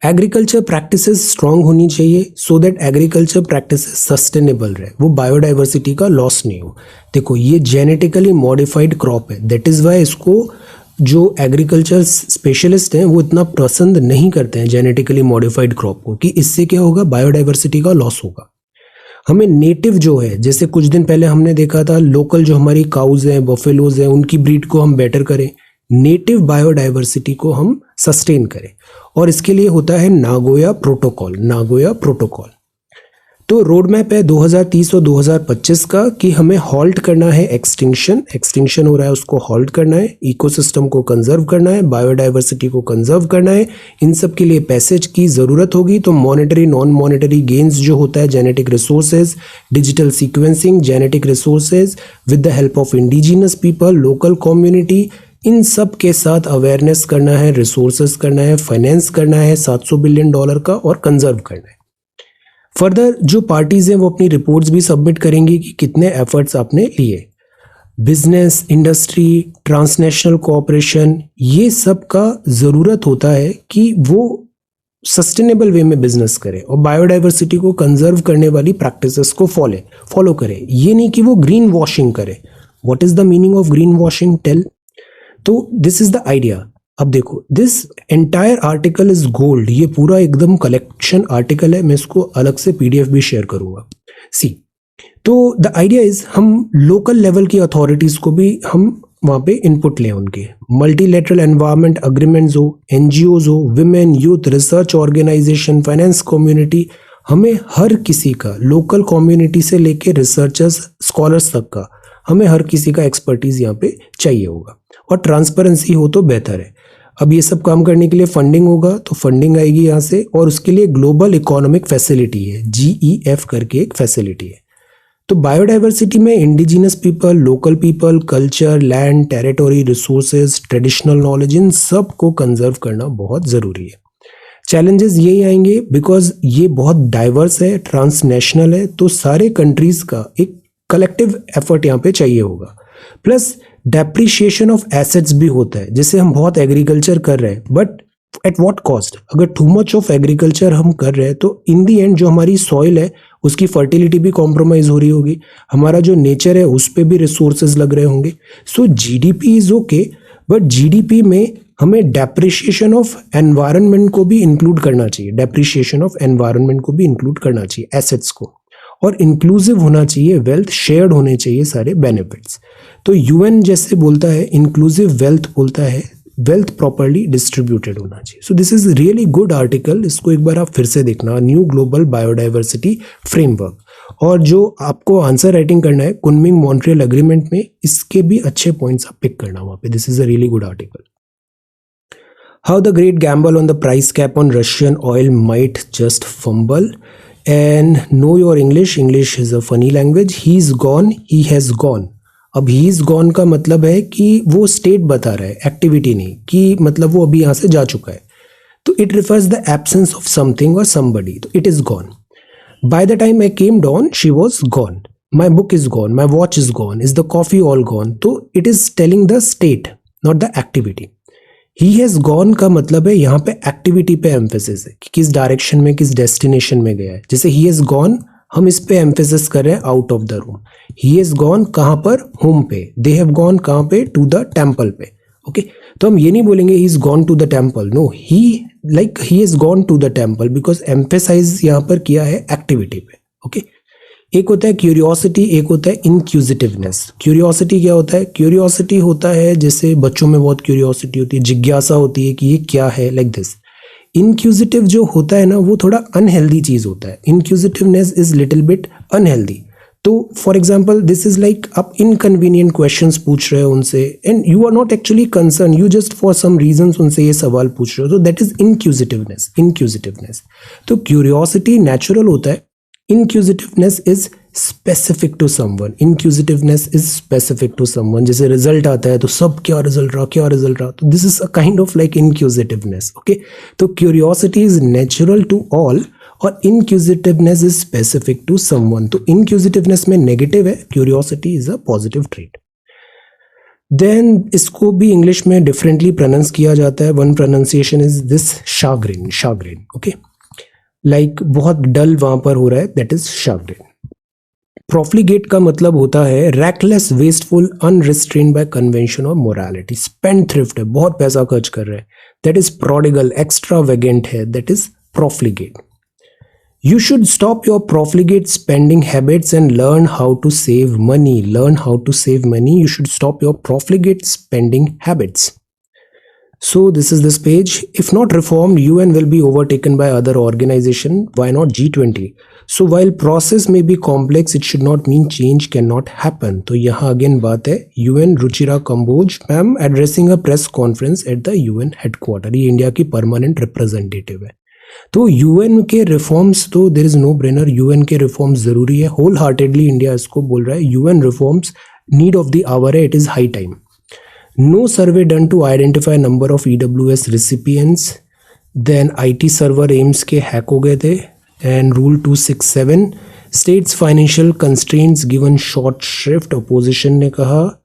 Agriculture practices strong होनी चाहिए so that agriculture practices sustainable रहे, वो बायोडाइवर्सिटी का लॉस नहीं हो। देखो, ये जेनेटिकली मॉडिफाइड क्रॉप है, दैट इज वाई इसको जो एग्रीकल्चर स्पेशलिस्ट हैं वो इतना पसंद नहीं करते हैं जेनेटिकली मॉडिफाइड क्रॉप को, कि इससे क्या होगा, बायोडाइवर्सिटी का लॉस होगा। हमें नेटिव जो है, जैसे कुछ दिन पहले हमने देखा था, लोकल जो हमारी काउज हैं, बफेलोज हैं, उनकी ब्रीड को हम बेटर करें, नेटिव बायोडाइवर्सिटी को हम सस्टेन करें। और इसके लिए होता है नागोया प्रोटोकॉल। तो रोड मैप है 2030 और 2025 का कि हमें हॉल्ट करना है एक्सटिंक्शन हो रहा है, उसको हॉल्ट करना है, इकोसिस्टम को कंजर्व करना है, बायोडाइवर्सिटी को कंजर्व करना है। इन सब के लिए पैसेज की ज़रूरत होगी। तो मॉनेटरी, नॉन मॉनेटरी गेन्स जो होता है, genetic resources, digital sequencing, genetic resources with the help of indigenous people, local community, इन सब के साथ अवेयरनेस करना है, रिसोर्सेज करना है, फाइनेंस करना है $700 बिलियन का, और कंजर्व करना है। फर्दर जो पार्टीज हैं वो अपनी रिपोर्ट्स भी सबमिट करेंगी कि कितने एफर्ट्स आपने लिए। बिजनेस, इंडस्ट्री, ट्रांसनेशनल कोऑपरेशन, ये सब का ज़रूरत होता है कि वो सस्टेनेबल वे में बिजनेस करे और बायोडाइवर्सिटी को कंजर्व करने वाली प्रैक्टिसेस को फॉलो करे। ये नहीं कि वो ग्रीन वॉशिंग करे। What is the meaning of green washing, tell. तो दिस इज द आइडिया। अब देखो, this entire article is gold, ये पूरा एकदम कलेक्शन आर्टिकल है, मैं इसको अलग से PDF भी शेयर करूंगा। सी, तो द आइडिया इज हम लोकल लेवल की अथॉरिटीज को भी हम वहाँ पे इनपुट लें, उनके मल्टीलेटरल एनवायरमेंट अग्रीमेंट्स हो, NGOs हो, women, youth, research organisation, finance community, हमें हर किसी का, लोकल कम्युनिटी से लेके रिसर्चर्स, स्कॉलर्स तक का, हमें हर किसी का एक्सपर्टीज यहाँ पे चाहिए होगा। और ट्रांसपेरेंसी हो तो बेहतर है। अब ये सब काम करने के लिए फंडिंग होगा, तो फंडिंग आएगी यहाँ से, और उसके लिए ग्लोबल इकोनॉमिक फैसिलिटी है, GEF करके एक फैसिलिटी है। तो बायोडाइवर्सिटी में indigenous people, local people, culture, land, territory, resources, traditional knowledge, इन सब को कंजर्व करना बहुत ज़रूरी है। चैलेंजेस यही आएंगे बिकॉज ये बहुत डाइवर्स है, ट्रांसनेशनल है, तो सारे कंट्रीज का एक कलेक्टिव एफर्ट यहाँ पे चाहिए होगा। प्लस डेप्रिशिएशन ऑफ एसेट्स भी होता है, जैसे हम बहुत एग्रीकल्चर कर रहे हैं, बट एट व्हाट कॉस्ट? अगर टू मच ऑफ एग्रीकल्चर हम कर रहे हैं तो इन दी एंड जो हमारी सॉइल है उसकी फर्टिलिटी भी कॉम्प्रोमाइज हो रही होगी, हमारा जो नेचर है उस पर भी रिसोर्सेज लग रहे होंगे। सो GDP is okay, but GDP में हमें डेप्रिशिएशन ऑफ एनवायरनमेंट को भी इंक्लूड करना चाहिए, डेप्रिशिएशन ऑफ एनवायरनमेंट को भी इंक्लूड करना चाहिए, एसेट्स को, और इंक्लूसिव होना चाहिए, वेल्थ शेयर्ड होने चाहिए सारे बेनिफिट्स। तो UN जैसे बोलता है इंक्लूसिव वेल्थ बोलता है, वेल्थ प्रॉपरली डिस्ट्रीब्यूटेड होना चाहिए। सो this is really good article, इसको एक बार आप फिर से देखना, न्यू ग्लोबल बायोडाइवर्सिटी फ्रेमवर्क। और जो आपको आंसर राइटिंग करना है कुनमिंग मॉन्ट्रियल एग्रीमेंट में, इसके भी अच्छे पॉइंट्स आप पिक करना वहाँ पे। This is a really good article. How the great gamble on the price cap on Russian oil might just fumble. And know your English. English is a funny language. He's gone, he has gone. अब ही is gone का मतलब है कि वो state बता रहा है, activity नहीं, कि मतलब वो अभी यहाँ से जा चुका है। तो it refers the absence of something और समबडी, तो it is gone. By the time I came down she was gone, my book is gone, my watch is gone, is the coffee all gone. तो it is telling the state, not the activity. He has gone का मतलब है यहाँ पे activity पे emphasis है कि किस डायरेक्शन में, किस डेस्टिनेशन में गया है। जैसे ही हैज गॉन, हम इस पे एम्फेसिस कर रहे हैं out of the room. He has gone कहाँ पर? होम पे। दे हैव गॉन कहाँ पे? टू द टेम्पल पे। ओके, तो हम ये नहीं बोलेंगे he is gone to the temple, no, he has gone to the temple, because emphasise यहाँ पर किया है एक्टिविटी पे। ओके, एक होता है क्यूरियोसिटी, एक होता है इंक्यूजिटिवनेस। क्यूरियोसिटी क्या होता है? क्यूरियोसिटी होता है जैसे बच्चों में बहुत क्यूरियोसिटी होती है, जिज्ञासा होती है कि ये क्या है, लाइक दिस। इंक्यूजिटिव जो होता है ना, वो थोड़ा अनहेल्दी चीज होता है। Inquisitiveness is little bit unhealthy. तो for example this is like आप इनकन्वीनियंट क्वेश्चंस पूछ रहे हो उनसे, and you are not actually concern, you just for some reasons उनसे ये सवाल पूछ रहे हो, तो दैट इज इंक्यूजिटिवनेस। तो क्यूरियोसिटी नेचुरल होता है, inquisitiveness is specific to someone. Inquisitiveness is specific to someone. जैसे रिजल्ट आता है तो सब क्या रिजल्ट रहा, तो this is a kind of like inquisitiveness. Okay, तो curiosity is natural to all और inquisitiveness is specific to someone. तो इंक्यूजिटिवनेस में नेगेटिव है, curiosity is a positive trait. Then इसको भी इंग्लिश में डिफरेंटली प्रोनाउंस किया जाता है। One pronunciation is this, chagrin. Okay, like बहुत डल वहां पर हो रहा है, दैट इज शाग्रेन। प्रोफ्लिगेट का मतलब होता है reckless, wasteful, unrestrained by convention और मोरालिटी। स्पेंड थ्रिफ्ट है, बहुत पैसा खर्च कर रहे हैं, दैट इज प्रोडिगल, एक्स्ट्रावेगेंट है, that is profligate. You should stop your profligate spending habits and learn how to save money. Learn how to save money. You should stop your profligate spending habits. So this is this page. If not reformed, UN will be overtaken by other organization. Why not G20? So while process may be complex, it should not mean change cannot happen. तो यहाँ again बात है UN Ruchira Kamboj ma'am addressing a press conference at the UN headquarter. ये India की permanent representative है। तो UN के reforms, तो there is no brainer, UN के रिफॉर्म्स जरूरी है। होल हार्टेडली इंडिया इसको बोल रहा है, UN reforms need of the hour है, it is high time. No survey done to identify number of EWS recipients. Then IT server AIIMS के hack हो गए थे। And rule 267 states financial constraints given short shrift, opposition ने कहा।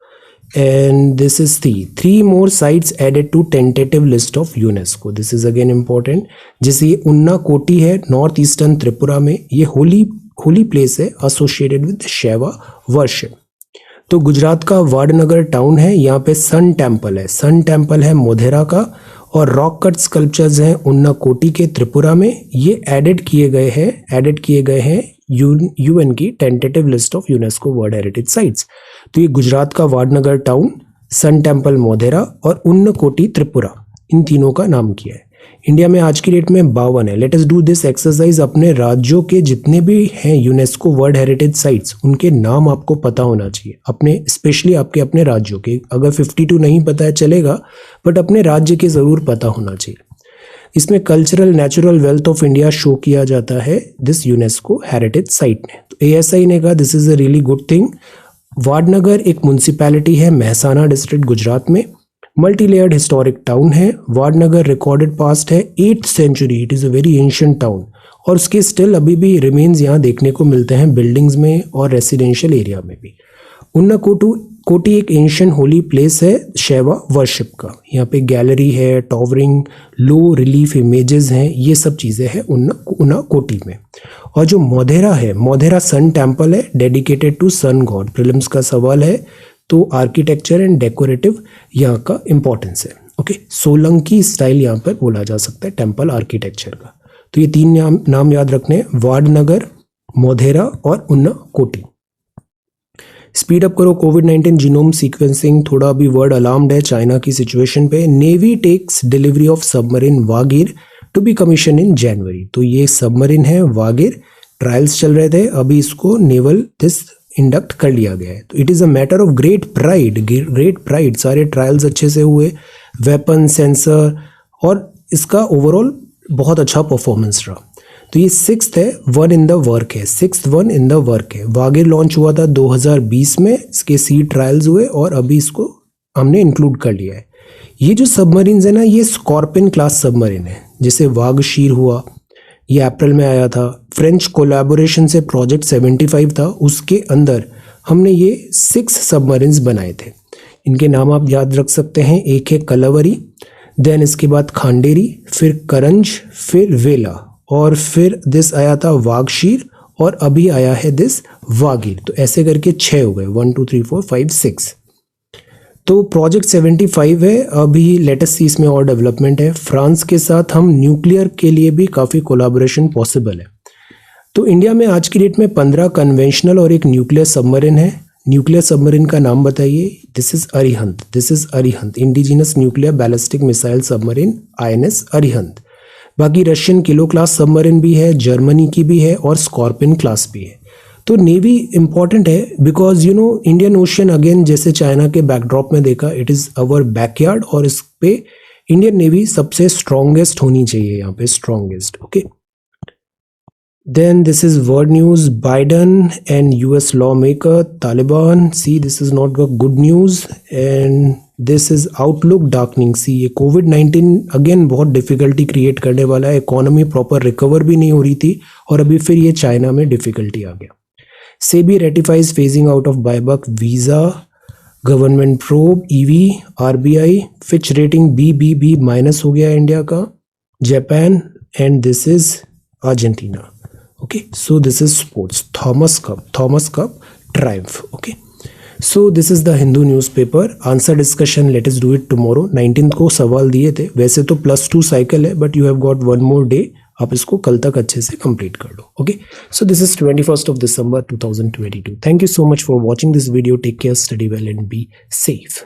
And this is three more sites added to tentative list of UNESCO. This is again important. जैसे ये उन्ना कोटी है नॉर्थ ईस्टर्न त्रिपुरा में, ये होली प्लेस है एसोसिएटेड विद शैवा वर्शिप। तो गुजरात का वाडनगर टाउन है, यहाँ पे सन टेम्पल है मोधेरा का, और रॉक कट स्कल्पचर्स हैं उन्ना कोटी के त्रिपुरा में। ये एडेड किए गए हैं यूएन की tentative list of UNESCO world heritage sites. तो ये गुजरात का Vadnagar town, sun temple Modhera और उन्नकोटी त्रिपुरा, इन तीनों का नाम किया है। इंडिया में आज की डेट में 52 है। Let us do this exercise. अपने राज्यों के जितने भी हैं यूनेस्को वर्ल्ड हेरिटेज साइट्स, उनके नाम आपको पता होना चाहिए, अपने स्पेशली आपके अपने राज्यों के। अगर 52 नहीं पता है चलेगा, बट अपने राज्य के ज़रूर पता होना चाहिए। इसमें cultural natural wealth of India show किया जाता है दिस यूनेस्को हेरिटेज साइट में। तो ASI ने कहा this is a really good thing. Vadnagar एक म्यूनसिपैलिटी है महसाना डिस्ट्रिक्ट गुजरात में। मल्टी लेयर्ड हिस्टोरिक टाउन है। वाडनगर रिकॉर्डेड पास्ट है 8th century. It is a very ancient town और उसके स्टिल अभी भी रिमेन्स यहाँ देखने को मिलते हैं बिल्डिंग्स में और रेसिडेंशियल एरिया में भी। उन्नाकोटी एक एंशियंट होली प्लेस है शैवा वर्शिप का। यहाँ पे गैलरी है, टॉवरिंग लो रिलीफ इमेजेस हैं, ये सब चीज़ें हैं उन्नाकोटी में। और जो मोधेरा है, मोधेरा सन टेम्पल है dedicated to sun god. Prelims का सवाल है तो आर्किटेक्चर एंड डेकोरेटिव यहाँ का इंपॉर्टेंस है। ओके, सोलंकी स्टाइल यहाँ पर बोला जा सकता है टेम्पल आर्किटेक्चर का। तो ये 3 नाम याद रखने हैं, वाडनगर, मोधेरा और उन्नाकोटी। स्पीड अप करो कोविड-19 जीनोम सीक्वेंसिंग। थोड़ा अभी वर्ड अलार्म्ड है चाइना की सिचुएशन पे। Navy takes delivery of submarine Vagir to be commission in January. तो ये सबमरीन है वागिर, ट्रायल्स चल रहे थे, अभी इसको नेवल दिस इंडक्ट कर लिया गया है। तो it is a matter of great pride. सारे ट्रायल्स अच्छे से हुए, वेपन, सेंसर और इसका ओवरऑल बहुत अच्छा परफॉर्मेंस रहा। तो ये 6th है, 1 इन द वर्क है, 6th 1 इन द वर्क है। वागिर लॉन्च हुआ था 2020 में, इसके सी ट्रायल्स हुए और अभी इसको हमने इंक्लूड कर लिया है। ये जो सबमरीन्स है ना, ये स्कॉर्पियन क्लास सबमरीन है। जैसे वागशीर हुआ, ये अप्रैल में आया था। फ्रेंच कोलैबोरेशन से प्रोजेक्ट 75 था, उसके अंदर हमने ये 6 सबमरीन्स बनाए थे। इनके नाम आप याद रख सकते हैं। एक है कलावरी, देन इसके बाद खांडेरी, फिर करंज, फिर वेला और फिर दिस आया था वागशीर और अभी आया है दिस वागिर। तो ऐसे करके 6 हो गए, 1 2 3 4 5 6। तो प्रोजेक्ट 75 है। अभी लेटेस्ट सी इसमें और डेवलपमेंट है। फ्रांस के साथ हम न्यूक्लियर के लिए भी काफ़ी कोलैबोरेशन पॉसिबल है। तो इंडिया में आज की डेट में 15 कन्वेंशनल और एक न्यूक्लियर सबमरीन है। न्यूक्लियर सबमरीन का नाम बताइए। This is Arihant, indigenous nuclear ballistic missile submarine INS Arihant. बाकी रशियन किलो क्लास सबमरीन भी है, जर्मनी की भी है और स्कॉर्पियन क्लास भी है। तो नेवी इंपॉर्टेंट है because you know Indian ocean again जैसे चाइना के बैकड्रॉप में देखा, इट इज़ अवर बैकयार्ड और इस पे इंडियन नेवी सबसे स्ट्रॉन्गेस्ट होनी चाहिए, यहाँ पे strongest. Okay, then this is world news. Biden and US law maker Taliban. See this is not good news and this is outlook darkening. See ये कोविड-19 अगेन बहुत डिफिकल्टी क्रिएट करने वाला है। इकोनॉमी प्रॉपर रिकवर भी नहीं हो रही थी और अभी फिर ये चाइना में डिफिकल्टी आ गया। SEBI ratifies phasing out of buyback visa, government probe, EV, RBI, Fitch rating BBB minus हो गया इंडिया का, Japan and this is Argentina. Okay, so this is sports. Thomas cup Triumph. Okay, so this is the Hindu newspaper. Answer discussion let us do it tomorrow. 19th को सवाल दिए थे, वैसे तो +2 cycle है but you have got 1 more day. आप इसको कल तक अच्छे से कंप्लीट कर लो। Okay, so this is 21st of December 2022। Thank you so much for watching this video. Take care, study well and be safe.